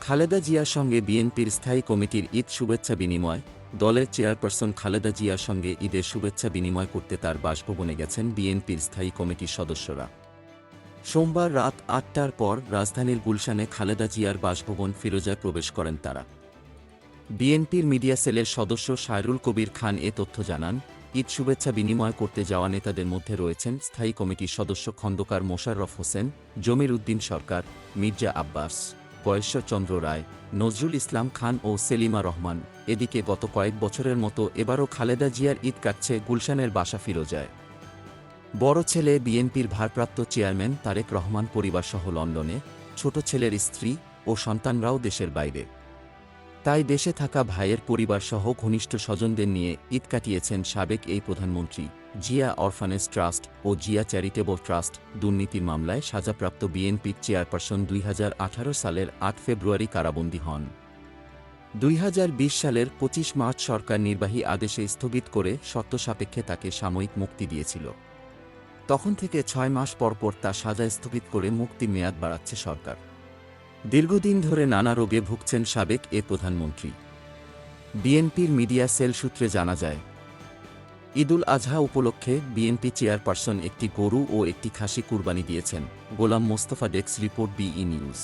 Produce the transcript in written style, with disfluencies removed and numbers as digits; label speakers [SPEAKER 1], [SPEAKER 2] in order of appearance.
[SPEAKER 1] খালেদা জিয়ার সঙ্গে বিএনপির স্থায়ী কমিটির ঈদ শুভেচ্ছা বিনিময়। দলের চেয়ারপারসন খালেদা জিয়ার সঙ্গে ঈদের শুভেচ্ছা বিনিময় করতে তার বাসভবনে গেছেন বিএনপির স্থায়ী কমিটির সদস্যরা। সোমবার রাত ৮টার পর রাজধানীর গুলশানে খালেদা জিয়ার বাসভবন ফিরোজায় প্রবেশ করেন তারা। বিএনপির মিডিয়া সেলের সদস্য সায়রুল কবির খান এ তথ্য জানান। ঈদ শুভেচ্ছা বিনিময় করতে যাওয়া নেতাদের মধ্যে রয়েছেন স্থায়ী কমিটির সদস্য খন্দকার মোশাররফ হোসেন, জমির উদ্দিন সরকার, মির্জা আব্বাস, গয়েশ্বর চন্দ্র রায়, নজরুল ইসলাম খান ও সেলিমা রহমান। এদিকে গত কয়েক বছরের মতো এবারও খালেদা জিয়ার ঈদ কাটছে গুলশানের বাসা ফিরোজায়। বড় ছেলে বিএনপির ভারপ্রাপ্ত চেয়ারম্যান তারেক রহমান পরিবারসহ লন্ডনে, ছোট ছেলের স্ত্রী ও সন্তানরাও দেশের বাইরে। তাই দেশে থাকা ভাইয়ের পরিবারসহ ঘনিষ্ঠ স্বজনদের নিয়ে ঈদ কাটিয়েছেন সাবেক এই প্রধানমন্ত্রী। জিয়া অরফানেজ ট্রাস্ট ও জিয়া চ্যারিটেবল ট্রাস্ট দুর্নীতির মামলায় সাজাপ্রাপ্ত বিএনপির চেয়ারপারসন ২০১৮ সালের ৮ ফেব্রুয়ারি কারাবন্দী হন। ২০২০ সালের ২৫ মার্চ সরকার নির্বাহী আদেশে স্থগিত করে শর্ত সাপেক্ষে তাকে সাময়িক মুক্তি দিয়েছিল। তখন থেকে ৬ মাস পরপর তা সাজা স্থগিত করে মুক্তির মেয়াদ বাড়াচ্ছে সরকার। দীর্ঘদিন ধরে নানা রোগে ভুগছেন সাবেক এ প্রধানমন্ত্রী। বিএনপির মিডিয়া সেল সূত্রে জানা যায়, ঈদুল আজহা উপলক্ষে বিএনপি চেয়ারপারসন একটি গরু ও একটি খাসি কুরবানি দিয়েছেন। Golam Mostafa, desk report, BE news.